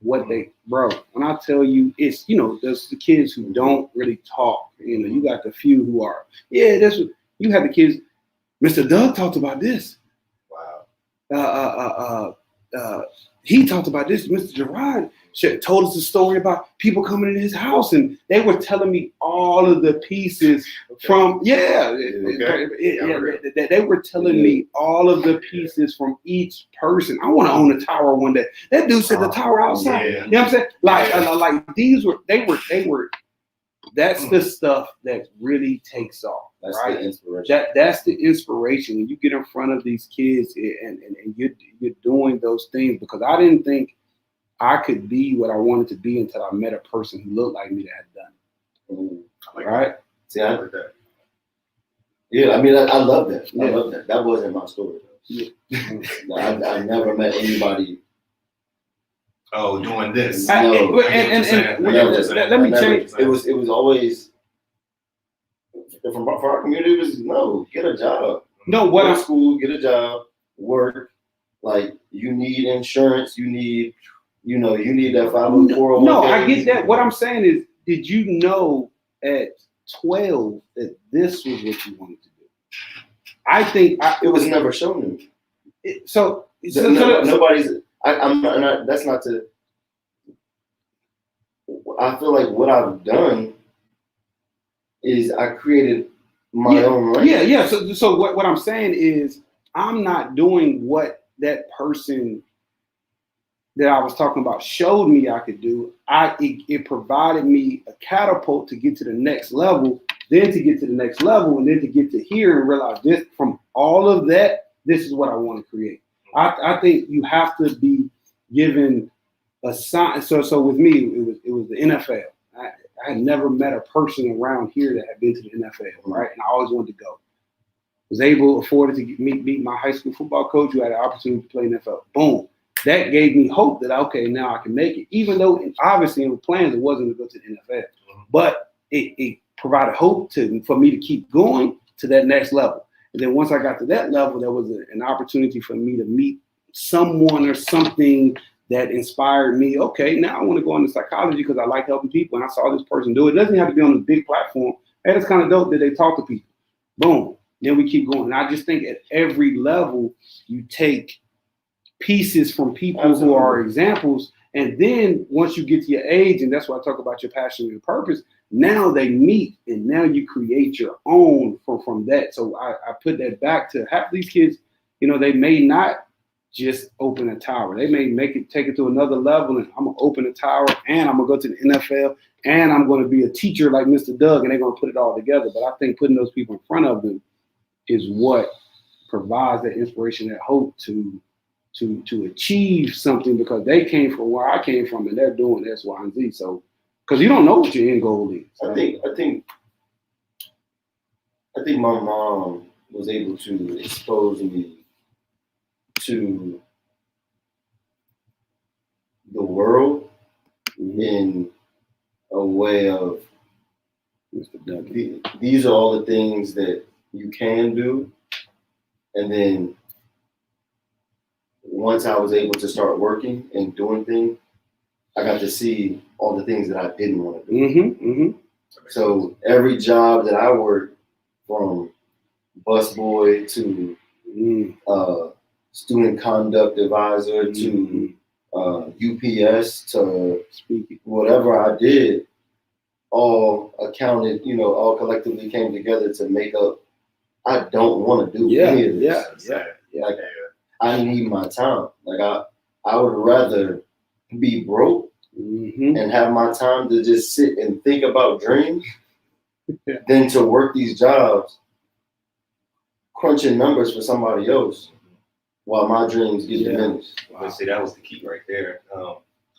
What when I tell you, it's, there's the kids who don't really talk. You got the few who are, you have the kids, Mr. Doug talked about this. Wow. He talked about this. Mr. Gerard told us a story about people coming in his house, and they were telling me all of the pieces from they were telling me all of the pieces from each person. I want to own a tower one day. That dude said the tower outside. Yeah. You know what I'm saying? Like these were they were. That's the stuff that really takes off. that's right? the inspiration. That's the inspiration when you get in front of these kids and you're doing those things, because I didn't think I could be what I wanted to be until I met a person who looked like me that had done it. Right? See, I heard that. Yeah, I mean, I love that. I love that. That wasn't my story. Yeah. I never met anybody. Oh, doing this. Let me change. It was always for our community. It was get a job. No, Go to school, get a job, work. Like, you need insurance. You need, you need that 50401k. No, I get that. What I'm saying is, did you know at 12 that this was what you wanted to do? I think it was never shown to me. Nobody's. I'm not. That's not to. I feel like what I've done is I created my own life. Yeah. So what I'm saying is, I'm not doing what that person that I was talking about showed me I could do. It provided me a catapult to get to the next level, then to get to the next level, and then to get to here and realize this from all of that. This is what I want to create. I think you have to be given a sign. So with me, it was the NFL. I had never met a person around here that had been to the NFL, right? And I always wanted to go. Was afforded to meet my high school football coach who had an opportunity to play in the NFL. Boom. That gave me hope that, okay, now I can make it. Even though obviously in the plans it wasn't to go to the NFL. But it provided hope for me to keep going to that next level. And then once I got to that level, there was an opportunity for me to meet someone or something that inspired me. Okay, now I want to go into psychology because I like helping people. And I saw this person do it. It doesn't have to be on a big platform. Hey, it's kind of dope that they talk to people. Boom. Then we keep going. And I just think at every level, you take pieces from people who are examples. And then once you get to your age, and that's why I talk about your passion and your purpose, now they meet and now you create your own from that. So I put that back to half these kids, they may not just open a tower. They may take it to another level, and I'm going to open a tower, and I'm going to go to the NFL, and I'm going to be a teacher like Mr. Doug, and they're going to put it all together. But I think putting those people in front of them is what provides that inspiration, that hope to achieve something, because they came from where I came from and they're doing X, Y, and Z. So, because you don't know what your end goal is. Right? I think my mom was able to expose me to the world in a way of these are all the things that you can do. And then once I was able to start working and doing things, I got to see all the things that I didn't want to do. So every job that I worked, from busboy to student conduct advisor to UPS to whatever I did, all accounted, all collectively came together to make up. I don't want to do any of this. Like, I need my time. Like I would rather be broke and have my time to just sit and think about dreams than to work these jobs crunching numbers for somebody else while my dreams get diminished. Wow. See, that was the key right there. A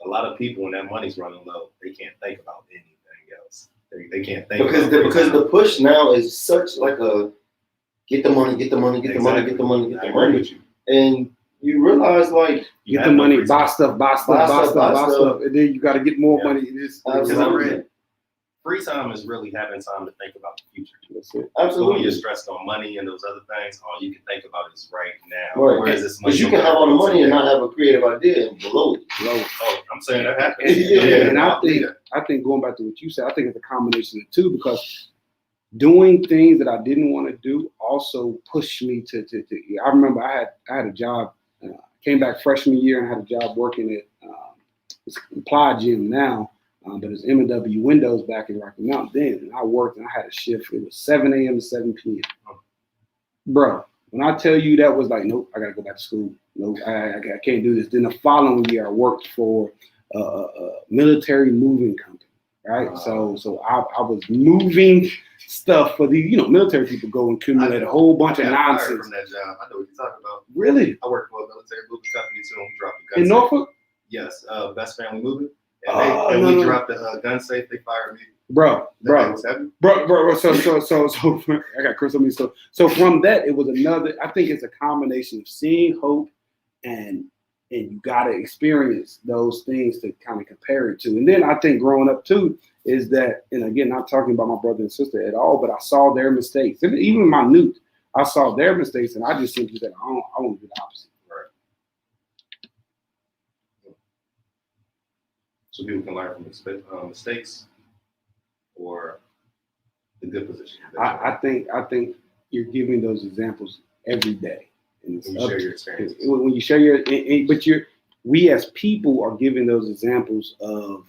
lot of people, when that money's running low, they can't think about anything else. They can't think because the push now is such like a get the money, get the money, get the money, get the money, get the money. And you realize, like, get the money, buy stuff, and then you got to get more money. Because I read, free time is really having time to think about the future. That's it. Absolutely. So when you're stressed on money and those other things, all you can think about is right now. Right. Where is this money? Because you can have all the money and not have a creative idea and blow it. Oh, I'm saying that happens. And I think going back to what you said, I think it's a combination of two, because doing things that I didn't want to do also pushed me to I remember I had a job, came back freshman year and had a job working at it's Applied Gym now, but it's M&W Windows back in Rocky Mountain then. And I worked and I had a shift. It was 7 a.m. to 7 p.m. Bro, when I tell you that was like, nope, I got to go back to school. Nope, I can't do this. Then the following year I worked for a military moving company, right? So I was moving stuff for the military people go and accumulate a whole bunch of nonsense. From that job, I know what you're talking about. Really? I worked for a military moving company too. We dropped the gun in safe. Norfolk? Yes, Best Family Moving. And we dropped the gun safe. They fired me. Bro. So I got Chris on me. So from that, it was another. I think it's a combination of seeing hope and you got to experience those things to kind of compare it to. And then I think growing up too is that, and again, not talking about my brother and sister at all, but I saw their mistakes. And even my newt, I saw their mistakes, and I just simply said, I want to do the opposite. Right. So people can learn from mistakes or the good position. I think you're giving those examples every day. And when you share your experiences. When you share your, we as people are giving those examples of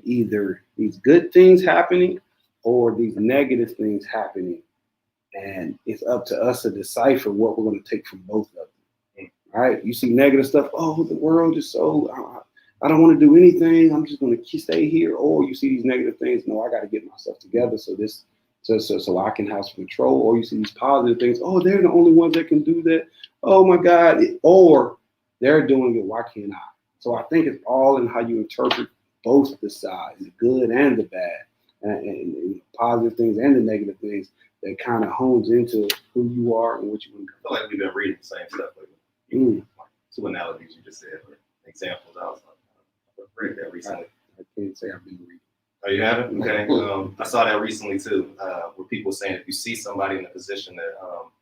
either these good things happening or these negative things happening. And it's up to us to decipher what we're going to take from both of them. Right? You see negative stuff. Oh, the world is so, I don't want to do anything. I'm just going to stay here. Or you see these negative things. No, I got to get myself together. So I can have some control. Or you see these positive things. Oh, they're the only ones that can do that. Oh my God. Or they're doing it. Why can't I? So I think it's all in how you interpret both the sides, the good and the bad, and the positive things and the negative things that kind of hones into who you are and what you want to I feel like we've been reading the same stuff lately. do. Like two analogies you just said, or examples. I was like, I read that recently. I can't say I've been reading. Oh, you haven't? Okay. I saw that recently too, where people saying if you see somebody in a position that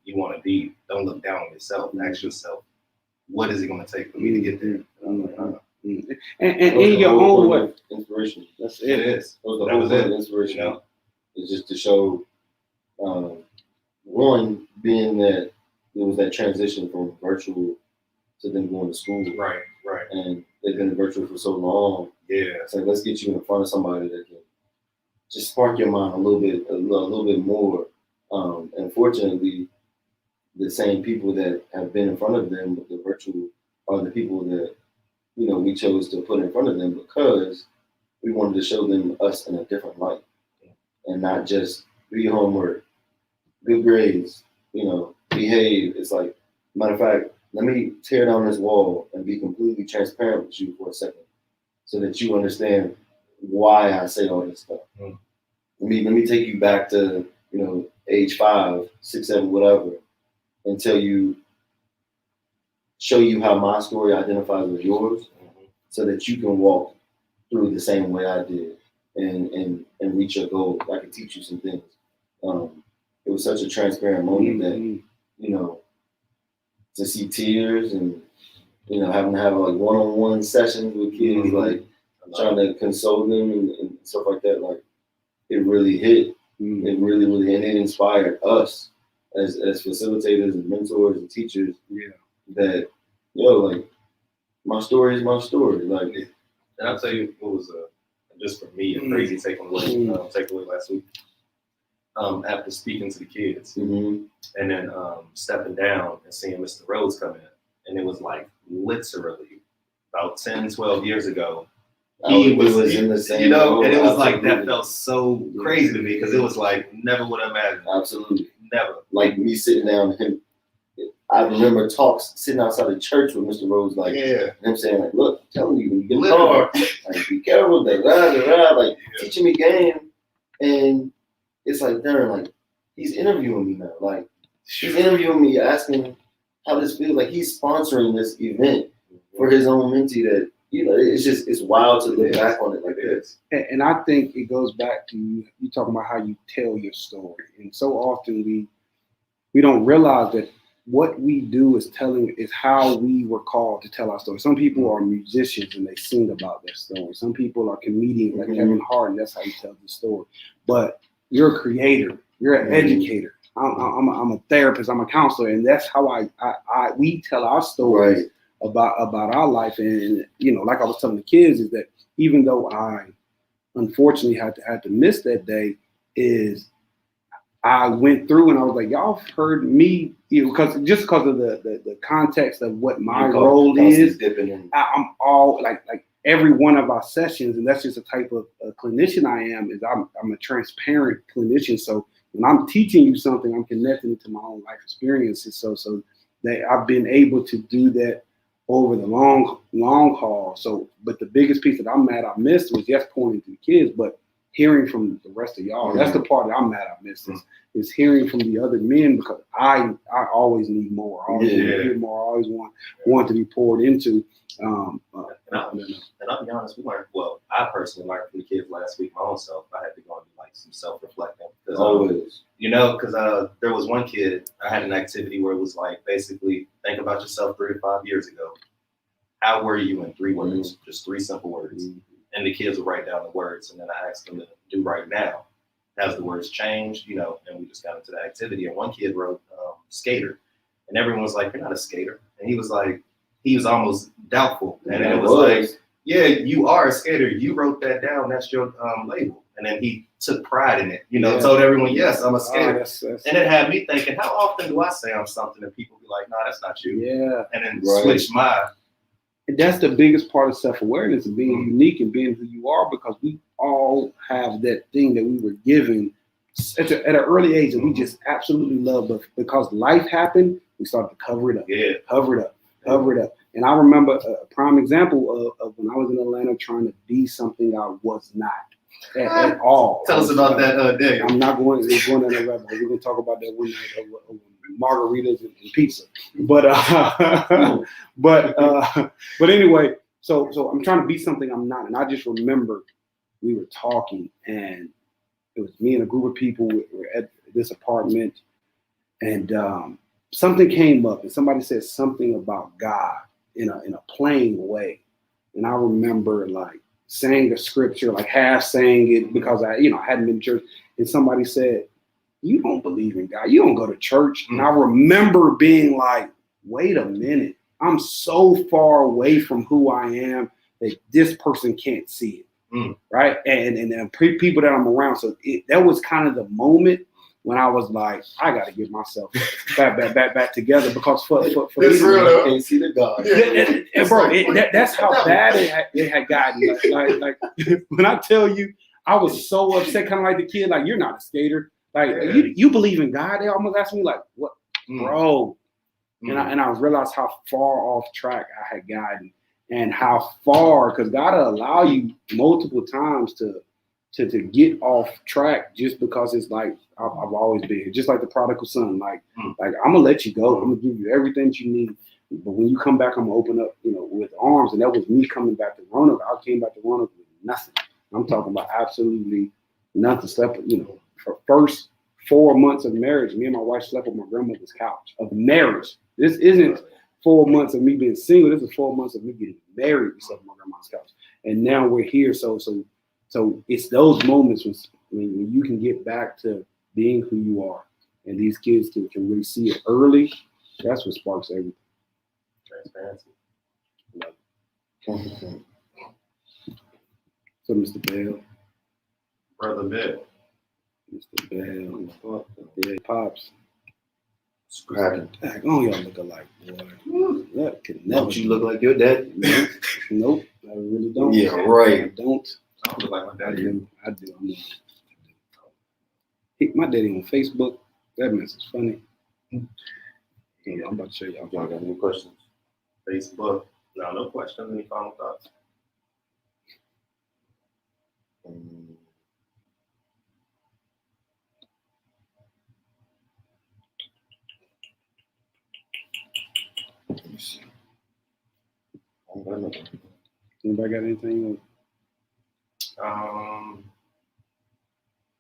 you want to be, don't look down on yourself. Ask yourself, what is it going to take for me to get there? And in your own way. Inspiration. That's It it. is. That was the That whole was point it. of inspiration. You know? It's just to show, one, being that there was that transition from virtual to them going to school. Right. And they've been virtual for so long. Yeah. It's like, let's get you in front of somebody that can just spark your mind a little bit more. And fortunately, the same people that have been in front of them with the virtual are the people that, we chose to put in front of them because we wanted to show them us in a different light and not just do your homework, good grades, behave. It's like, matter of fact, let me tear down this wall and be completely transparent with you for a second so that you understand why I say all this stuff. Let me take you back to, age 5, 6, 7, whatever, and show you how my story identifies with yours so that you can walk through the same way I did and reach your goal. I can teach you some things. It was such a transparent moment that, to see tears and, having to have like one-on-one sessions with kids, like trying to console them and stuff like that, like it really hit. It really, really, and it inspired us as facilitators and mentors and teachers. Yeah. That, like, my story is my story. Like, and I'll tell you what was just for me a crazy takeaway last week. After speaking to the kids and then stepping down and seeing Mr. Rhodes come in, and it was like literally about 10, 12 years ago. He was in the same, and it was like that felt so crazy to me because it was like never would have imagined. Absolutely, never. Like me sitting down with him. I remember talks sitting outside the church with Mr. Rhodes, like him saying, like, "Look, I'm telling you, when you get in the car, like, be careful, like teaching me game." And it's like, darn, like he's interviewing me now, like he's interviewing me, asking how this feels. Like he's sponsoring this event for his own mentee that. It's wild to look back on it like this. And I think it goes back to you talking about how you tell your story. And so often we don't realize that what we do is how we were called to tell our story. Some people are musicians and they sing about their story. Some people are comedians like Kevin Hart, and that's how he tells the story. But you're a creator. You're an educator. I'm a therapist. I'm a counselor, and that's how we tell our stories. Right. About our life. And like I was telling the kids, is that even though I unfortunately had to miss that day, is I went through and I was like, y'all heard me, because of the context of what my role is. I'm all like every one of our sessions, and that's just the type of clinician I am, is I'm a transparent clinician. So when I'm teaching you something, I'm connecting it to my own life experiences. So that I've been able to do that over the long haul. So, but the biggest piece that I'm mad I missed was just pointing to the kids, but hearing from the rest of y'all. That's the part that I'm mad I missed is hearing from the other men, because I always need more. I always want to hear more. I always want to be poured into. And I'll be honest, I personally learned from the kids last week my own self. I had to go and do like some self-reflecting. Always. Because there was one kid, I had an activity where it was like, basically, think about yourself 3 to 5 years ago. How were you in 3 words? Just 3 simple words. And the kids would write down the words, and then I asked them to do right now. Has the words changed? And we just got into the activity. And one kid wrote skater, and everyone was like, "You're not a skater." And he was like, he was almost doubtful. And then it was like, "Yeah, you are a skater. You wrote that down. That's your label." And then he took pride in it, told everyone, "Yes, I'm a skater." And it had me thinking, how often do I say I'm something and people be like, "No, that's not you." Yeah. And then switch my. And that's the biggest part of self-awareness, and being unique and being who you are, because we all have that thing that we were given at an early age that we just absolutely love. But because life happened, we started to cover it up, cover it up. And I remember a prime example of when I was in Atlanta trying to be something I was not at all. Tell us about that, Daniel. I'm not going down that rabbit hole. We're going to talk about that one night over margaritas and pizza. But but anyway, so I'm trying to be something I'm not. And I just remember we were talking, and it was me and a group of people. We were at this apartment, and something came up, and somebody said something about God in a plain way. And I remember like saying the scripture, like half saying it because I hadn't been to church. And somebody said, "You don't believe in God. You don't go to church." And I remember being like, "Wait a minute. I'm so far away from who I am that this person can't see it." Right. And people that I'm around. So that was kind of the moment when I was like, I got to get myself back together, because for it's me, real. Can't see the God. and bro, that's how bad it had gotten. Like when I tell you, I was so upset, kind of like the kid, like, you're not a skater. Like, you believe in God? They almost asked me like, what, bro? And I realized how far off track I had gotten, and how far, because God will allow you multiple times to get off track, just because it's like, I've always been here, just like the prodigal son. Like I'm gonna let you go. I'm gonna give you everything that you need, but when you come back, I'm gonna open up, with arms. And that was me coming back to Roanoke. I came back to Roanoke with nothing. I'm talking about absolutely nothing. Slept, for first 4 months of marriage, me and my wife slept on my grandmother's couch of marriage. This isn't 4 months of me being single. This is 4 months of me getting married. We slept on my grandma's couch, and now we're here. So it's those moments when you can get back to being who you are, and these kids can really see it early. That's what sparks everything. Transparency. So, Mr. Bell. Brother Bell. Mr. Bell. Yeah, Pops. Scrapping. Dang, y'all look alike, boy. That could never. Don't you look like your dad? Nope, I really don't. Yeah, right. I don't. I don't look like my I daddy. do. I do. My daddy on Facebook. That mess is funny. I'm about to show y'all. Y'all got any questions? Facebook. No questions. Any final thoughts? Let me see. I don't got nothing. Anybody got anything? No, I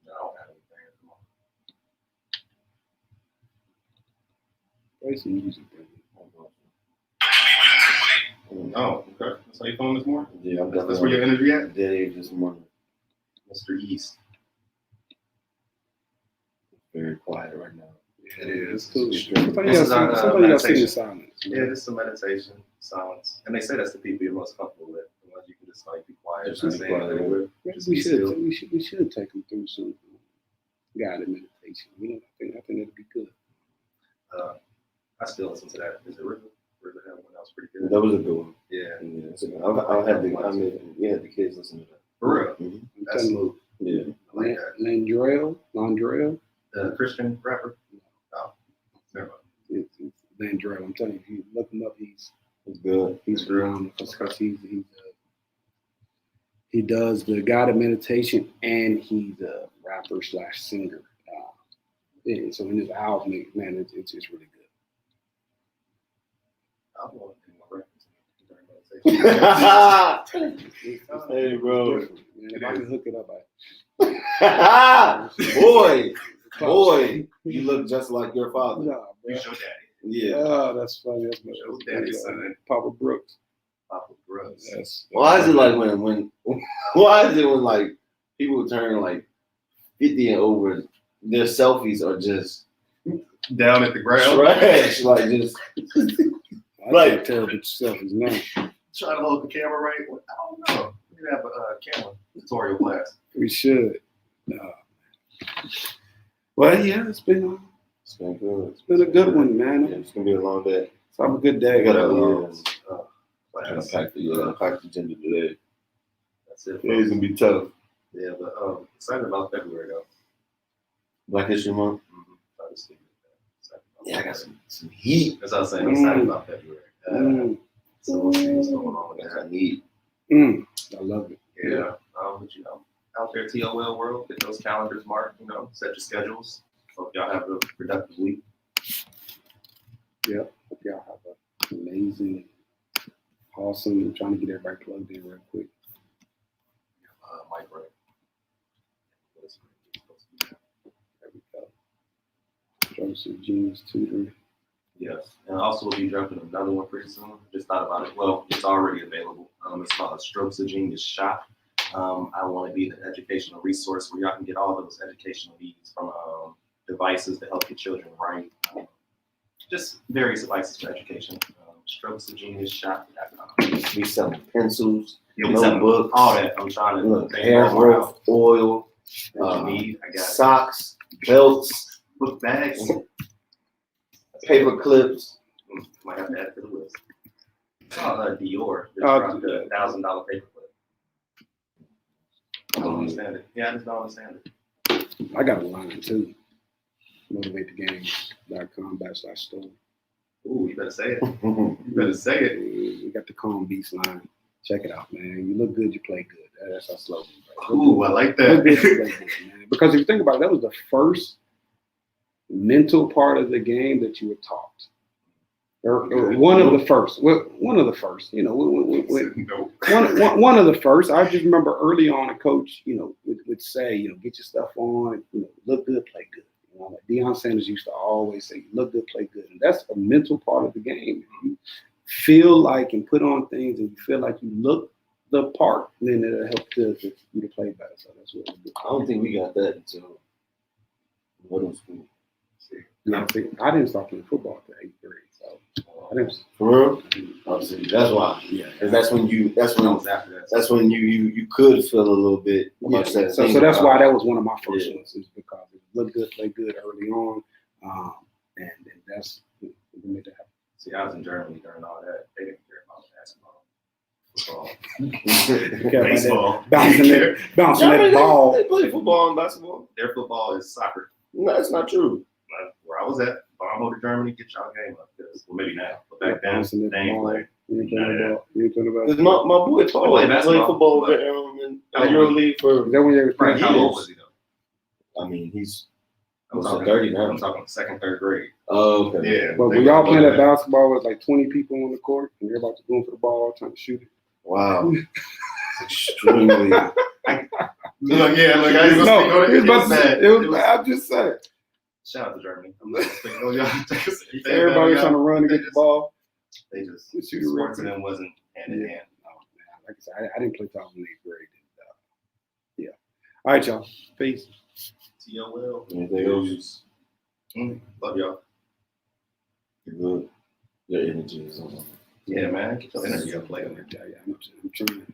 don't have anything at the moment. Play some music, baby. Oh, okay. That's how you feeling this morning? Yeah, I'm That's where your energy at? Day this morning. Mr. East. Very quiet right now. It is. Cool. This Somebody is our, else sing in meditation. silence. Yeah, this is a meditation, silence. And they say that's the people you're most comfortable with. The ones you can just like be quiet, Just not be say quiet. anything with. Maybe Just we be still. should take them through some guided meditation. I think that'd be good. I still listen to that. Is it River? River had one that was pretty good. That was a good one. Yeah. Yeah, it's a good one. I had the kids listen to that. For real. Mm-hmm. That's smooth. Yeah. I like that. Landrell. The Christian rapper? Oh, never mind. It's Landrell. I'm telling you, if you look him up, he's Good. phenomenal, because he does the guided meditation, and he's a rapper / singer. And so in his album, man, it's really good. I don't want to do my reference during meditation. Hey, bro. Man, if I can hook it up, Boy, you look just like your father. nah, bro. You show daddy. Yeah. Oh, that's funny. That's Show daddy, son. Papa Brooks. Papa Brooks. Yes. Why is it like when why is it when like people turn like 50 and over, their selfies are just Down at the ground. trash? Like just I can't tell with selfies now. Trying to hold the camera right. I don't know. We could have a camera tutorial class. We should. Well, yeah, it's been good. a good one, man. Yeah, it's gonna be a long day. So have a good day. I gotta Class. pack the agenda today. That's it. Today's gonna be tough. Yeah, but excited about February though. Black History Month. I just think excited about Yeah, I got February. some heat. That's what I was saying. I'm excited about February. So we'll see what's going on with That's that. I need. I love it. Yeah. But out there, TOL world, get those calendars marked. Set your schedules. Hope y'all have a productive week. Yep. Hope y'all have an amazing, awesome. I'm trying to get everybody plugged in real quick. Mike, right? There we go. Joseph Genius Tutoring. Yes, and also we'll be dropping another one pretty soon. Just thought about it. Well, it's already available. It's called Strokes of Genius Shop. I want to be an educational resource where y'all can get all those educational needs from devices to help your children write. Just various devices for education. Strokes of Genius Shop.com. We selling pencils, Yeah, we selling notebooks, all that. I'm trying to look, hair growth, oil, that you need. I got socks, belts, book bags. paper clips. Might have to add to the list. Dior. Just Oh, dropped a $1,000 paper clip. I don't understand it. Yeah, I just don't understand it. I got a line too. MotivateTheGame.com/store. Ooh, you better say it. You better say it. We got the Calm Beats line. Check it out, man. You look good, you play good. That's our slogan. Ooh, I like Look good, you that. play good, man. Because if you think about it, that was the first mental part of the game that you were taught. Or one of the first. One of the first. You know, one of the first. I just remember early on, a coach, would say, get your stuff on, look good, play good. Like Deion Sanders used to always say, look good, play good. And that's a mental part of the game. If you feel like and put on things and you feel like you look the part, then it'll help you to play better. So that's what we do. I don't think we got that until middle school. Yeah, I didn't start playing football until 8th grade. So I didn't. For real? Obviously, that's why. Yeah. Because that's when you could feel a little bit. Yeah. About that So thing that's about- why that was one of my first Yeah. ones, is because it looked good, play good early on, and that's what made that happen. See, I was in Germany during all that. They didn't care about basketball, Okay, baseball. bouncing that ball. They play football and basketball. Their football is soccer. No, that's not true. Like, where I was at, bomb over to Germany, get y'all game up. Well, maybe now, but back then, Bouncing that they ain't ball. play. You ain't talking about. Because my boy Paul play played basketball, football but- in EuroLeague for. Is that when you were Right, playing? how years. old was he though? I mean, he's. I'm What's talking that, 30 now? I'm talking second, third grade. Oh, okay. Yeah. But they when y'all were playing that looking at- basketball with like 20 people on the court and everybody's going for the ball, trying to shoot it. Wow. Extremely. Look, yeah, look, I ain't gonna speak on it. it was It was bad. bad. It was bad. I'm just saying. Shout out to Germany. I'm not speaking on y'all. Everybody's trying to run and get the ball. They just Shoot it sports real and them wasn't hand in hand. Oh, man. Like I said, I didn't play till I was in 8th grade. Yeah. All right, y'all. Peace. TOL. Anything else? Love y'all. You're good. Your energy is on. Yeah, man. Get your energy up, Yeah, later. I'm trying.